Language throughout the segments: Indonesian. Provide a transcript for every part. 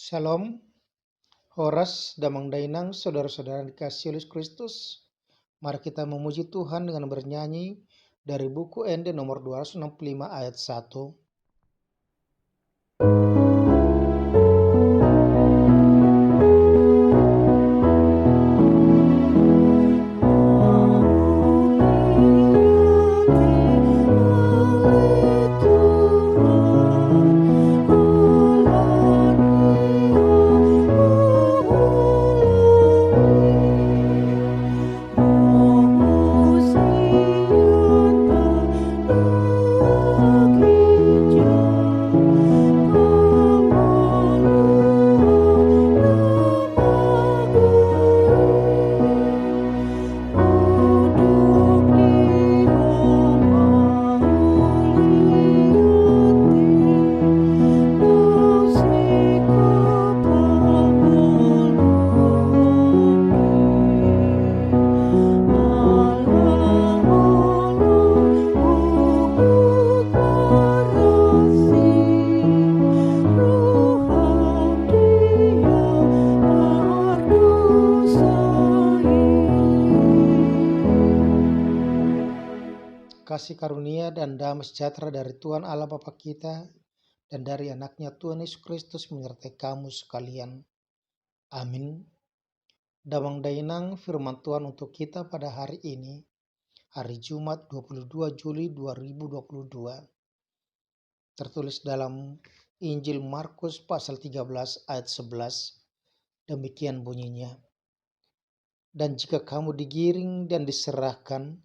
Shalom, Horas, Damang Dainang, saudara-saudara yang dikasihi oleh Kristus. Mari kita memuji Tuhan dengan bernyanyi dari buku ND nomor 265 ayat 1. Kasih karunia dan damai sejahtera dari Tuhan Allah Bapa kita dan dari anaknya Tuhan Yesus Kristus menyertai kamu sekalian. Amin. Damang Dainang firman Tuhan untuk kita pada hari ini, hari Jumat 22 Juli 2022. Tertulis dalam Injil Markus pasal 13 ayat 11. Demikian bunyinya. Dan jika kamu digiring dan diserahkan,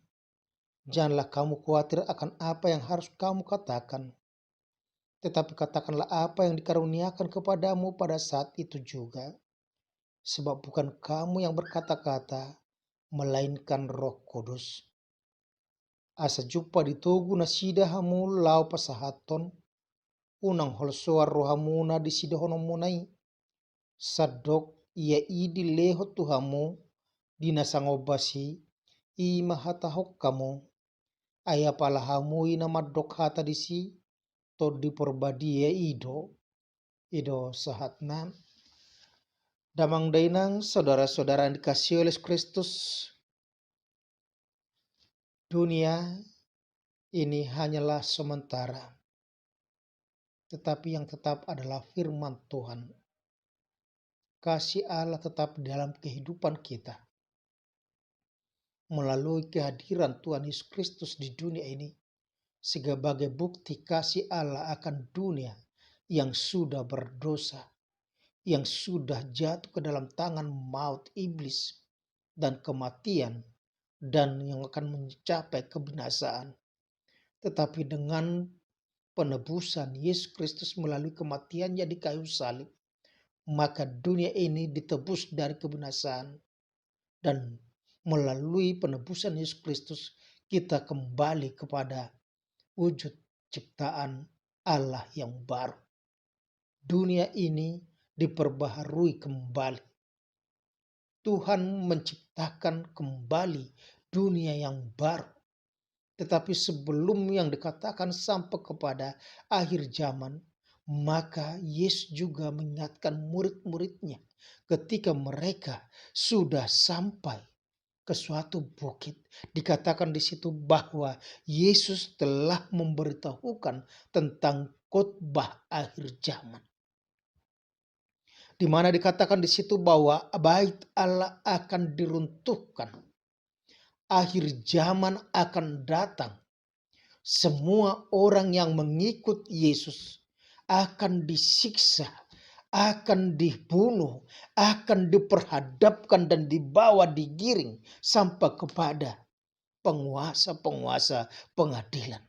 janganlah kamu khawatir akan apa yang harus kamu katakan. Tetapi katakanlah apa yang dikaruniakan kepadamu pada saat itu juga. Sebab bukan kamu yang berkata-kata, melainkan Roh Kudus. Asa jumpa ditugu na sida hamu lau pasahaton, unang holsoar rohamuna di sida honomunai. Sadok ia idi leho tuhamu, dinasangobasi, i mahatahok kamu. Aya palahamu ina madok hata disi, to di porbadia ido sahatna. Damang Dainang, saudara-saudara yang dikasihi oleh Kristus, dunia ini hanyalah sementara, tetapi yang tetap adalah firman Tuhan. Kasih Allah tetap dalam kehidupan kita. Melalui kehadiran Tuhan Yesus Kristus di dunia ini, sebagai bukti kasih Allah akan dunia yang sudah berdosa, yang sudah jatuh ke dalam tangan maut iblis dan kematian, dan yang akan mencapai kebinasaan. Tetapi dengan penebusan Yesus Kristus melalui kematiannya di kayu salib, maka dunia ini ditebus dari kebinasaan. Dan melalui penebusan Yesus Kristus, kita kembali kepada wujud ciptaan Allah yang baru. Dunia ini diperbaharui kembali. Tuhan menciptakan kembali dunia yang baru. Tetapi sebelum yang dikatakan sampai kepada akhir zaman, maka Yesus juga mengingatkan murid-muridnya ketika mereka sudah sampai ke suatu bukit. Dikatakan di situ bahwa Yesus telah memberitahukan tentang khotbah akhir zaman, di mana dikatakan di situ bahwa bait Allah akan diruntuhkan. Akhir zaman akan datang. Semua orang yang mengikut Yesus akan disiksa, akan dibunuh, akan diperhadapkan dan dibawa digiring sampai kepada penguasa-penguasa pengadilan.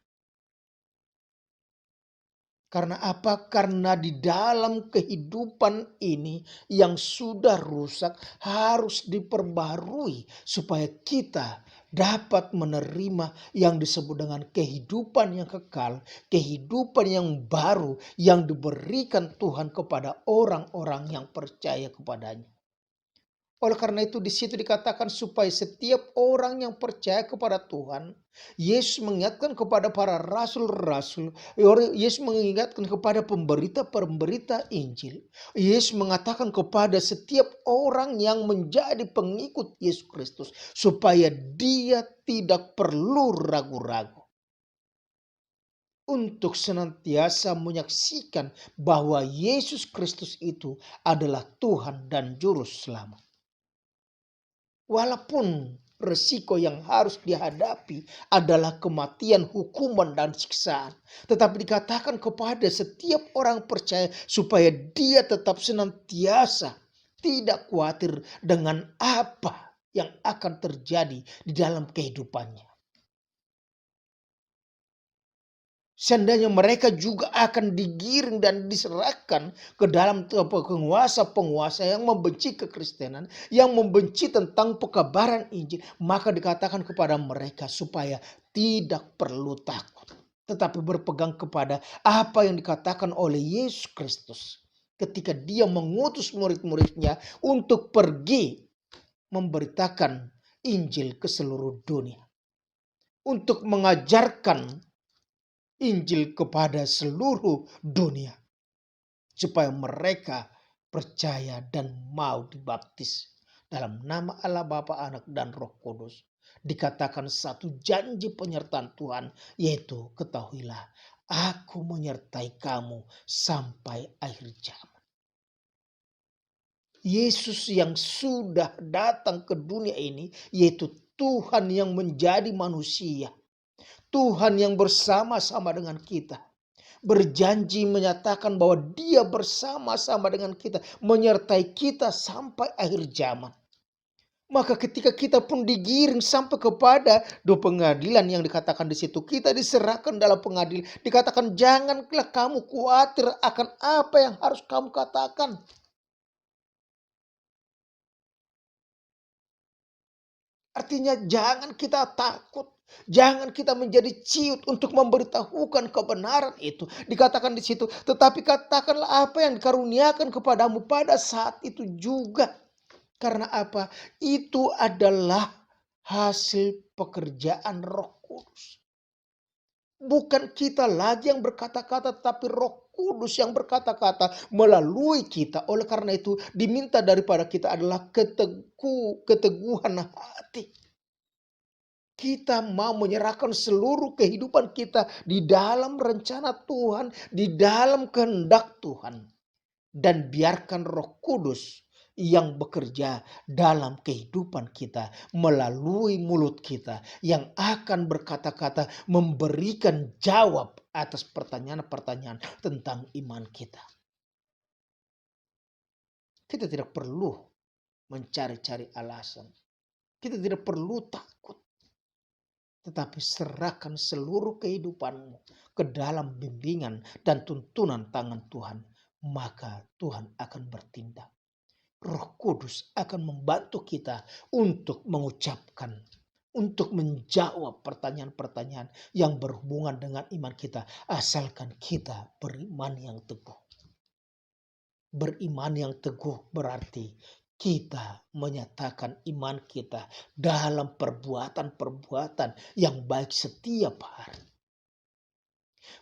Karena apa? Karena di dalam kehidupan ini yang sudah rusak harus diperbarui supaya kita dapat menerima yang disebut dengan kehidupan yang kekal, kehidupan yang baru yang diberikan Tuhan kepada orang-orang yang percaya kepadanya. Oleh karena itu di situ dikatakan supaya setiap orang yang percaya kepada Tuhan, Yesus mengingatkan kepada para rasul-rasul, Yesus mengingatkan kepada pemberita-pemberita Injil. Yesus mengatakan kepada setiap orang yang menjadi pengikut Yesus Kristus supaya dia tidak perlu ragu-ragu untuk senantiasa menyaksikan bahwa Yesus Kristus itu adalah Tuhan dan Juru Selamat. Walaupun resiko yang harus dihadapi adalah kematian, hukuman, dan siksaan. Tetapi dikatakan kepada setiap orang percaya supaya dia tetap senantiasa tidak khawatir dengan apa yang akan terjadi di dalam kehidupannya. Seandainya mereka juga akan digiring dan diserahkan ke dalam penguasa-penguasa yang membenci kekristenan, yang membenci tentang pekabaran Injil, maka dikatakan kepada mereka supaya tidak perlu takut, tetapi berpegang kepada apa yang dikatakan oleh Yesus Kristus ketika dia mengutus murid-muridnya untuk pergi memberitakan Injil ke seluruh dunia, untuk mengajarkan Injil kepada seluruh dunia supaya mereka percaya dan mau dibaptis dalam nama Allah Bapa, Anak, dan Roh Kudus. Dikatakan satu janji penyertaan Tuhan, yaitu ketahuilah aku menyertai kamu sampai akhir zaman. Yesus yang sudah datang ke dunia ini, yaitu Tuhan yang menjadi manusia, Tuhan yang bersama-sama dengan kita, berjanji menyatakan bahwa dia bersama-sama dengan kita, menyertai kita sampai akhir zaman. Maka ketika kita pun digiring sampai kepada pengadilan yang dikatakan di situ, kita diserahkan dalam pengadilan, dikatakan janganlah kamu khawatir akan apa yang harus kamu katakan. Artinya jangan kita takut. Jangan kita menjadi ciut untuk memberitahukan kebenaran itu. Dikatakan di situ, tetapi katakanlah apa yang dikaruniakan kepadamu pada saat itu juga. Karena apa? Itu adalah hasil pekerjaan Roh Kudus. Bukan kita lagi yang berkata-kata, tapi Roh Kudus yang berkata-kata melalui kita. Oleh karena itu diminta daripada kita adalah keteguhan hati. Kita mau menyerahkan seluruh kehidupan kita di dalam rencana Tuhan, di dalam kehendak Tuhan. Dan biarkan Roh Kudus yang bekerja dalam kehidupan kita melalui mulut kita yang akan berkata-kata memberikan jawab atas pertanyaan-pertanyaan tentang iman kita. Kita tidak perlu mencari-cari alasan. Kita tidak perlu takut. Tetapi serahkan seluruh kehidupanmu ke dalam bimbingan dan tuntunan tangan Tuhan. Maka Tuhan akan bertindak. Roh Kudus akan membantu kita untuk mengucapkan, untuk menjawab pertanyaan-pertanyaan yang berhubungan dengan iman kita. Asalkan kita beriman yang teguh. Beriman yang teguh berarti kita menyatakan iman kita dalam perbuatan-perbuatan yang baik setiap hari.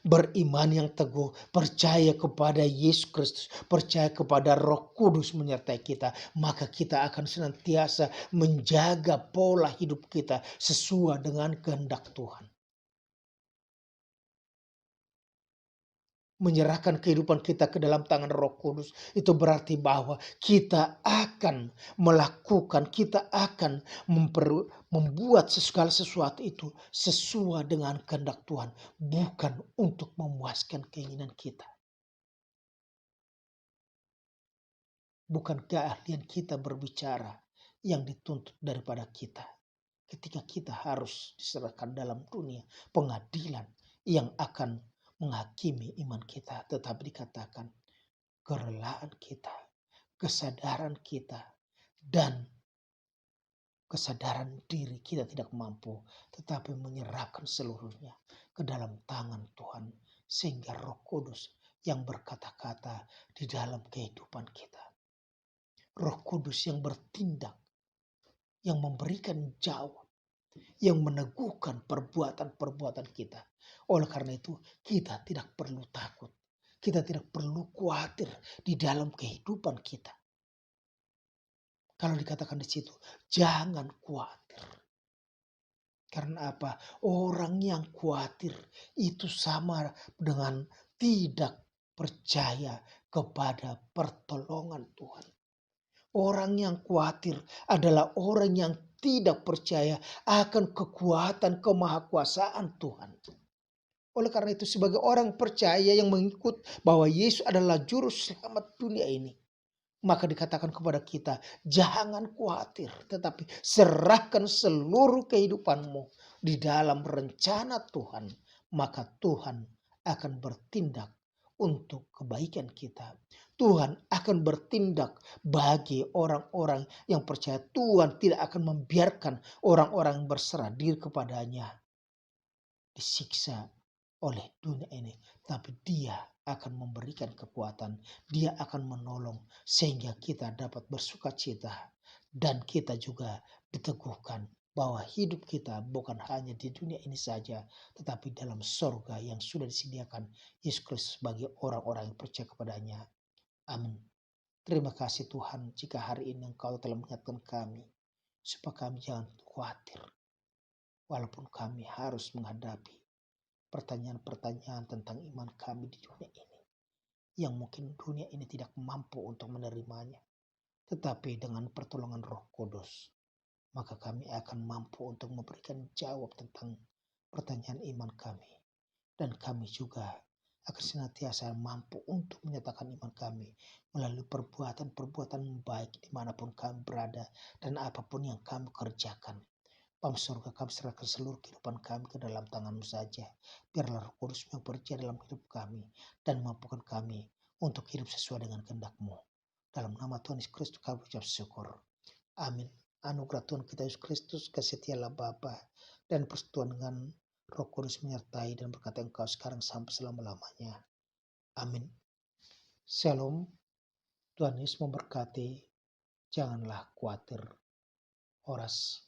Beriman yang teguh, percaya kepada Yesus Kristus, percaya kepada Roh Kudus menyertai kita, maka kita akan senantiasa menjaga pola hidup kita sesuai dengan kehendak Tuhan. Menyerahkan kehidupan kita ke dalam tangan Roh Kudus itu berarti bahwa kita akan melakukan, kita akan membuat segala sesuatu itu sesuai dengan kehendak Tuhan, bukan untuk memuaskan keinginan kita. Bukan keahlian kita berbicara yang dituntut daripada kita. Ketika kita harus diserahkan dalam dunia pengadilan yang akan menghakimi iman kita, tetapi dikatakan kerelaan kita, kesadaran kita, dan kesadaran diri kita tidak mampu, tetapi menyerahkan seluruhnya ke dalam tangan Tuhan, sehingga Roh Kudus yang berkata-kata di dalam kehidupan kita. Roh Kudus yang bertindak, yang memberikan jawab, yang meneguhkan perbuatan-perbuatan kita. Oleh karena itu, kita tidak perlu takut. Kita tidak perlu khawatir di dalam kehidupan kita. Kalau dikatakan di situ, jangan khawatir. Karena apa? Orang yang khawatir itu sama dengan tidak percaya kepada pertolongan Tuhan. Orang yang khawatir adalah orang yang tidak percaya akan kekuatan kemahakuasaan Tuhan. Oleh karena itu, sebagai orang percaya yang mengikut bahwa Yesus adalah juru selamat dunia ini, maka dikatakan kepada kita, jangan khawatir, tetapi serahkan seluruh kehidupanmu di dalam rencana Tuhan. Maka Tuhan akan bertindak untuk kebaikan kita. Tuhan akan bertindak bagi orang-orang yang percaya. Tuhan tidak akan membiarkan orang-orang yang berserah diri kepadanya disiksa oleh dunia ini. Tapi Dia akan memberikan kekuatan. Dia akan menolong sehingga kita dapat bersuka cita. Dan kita juga diteguhkan bahwa hidup kita bukan hanya di dunia ini saja, tetapi dalam sorga yang sudah disediakan Yesus Kristus bagi orang-orang yang percaya kepadanya. Amin. Terima kasih Tuhan jika hari ini Engkau telah mengingatkan kami supaya kami jangan khawatir walaupun kami harus menghadapi pertanyaan-pertanyaan tentang iman kami di dunia ini yang mungkin dunia ini tidak mampu untuk menerimanya. Tetapi dengan pertolongan Roh Kudus, maka kami akan mampu untuk memberikan jawab tentang pertanyaan iman kami. Dan kami juga akan senantiasa mampu untuk menyatakan iman kami melalui perbuatan-perbuatan baik dimanapun kami berada dan apapun yang kami kerjakan. Bapa surga, kami serahkan seluruh kehidupan kami ke dalam tangan-Mu saja. Biarlah Roh Kudus yang bekerja dalam hidup kami dan mampukan kami untuk hidup sesuai dengan kehendak-Mu. Dalam nama Tuhan Yesus Kristus kami ucap syukur. Amin. Anugerah Tuhan kita Yesus Kristus, kasih Allah Bapa dan persekutuan dengan Roh Kudus menyertai dan berkata engkau sekarang sampai selama-lamanya. Amin. Shalom. Tuhan Yesus memberkati. Janganlah khawatir. Horas.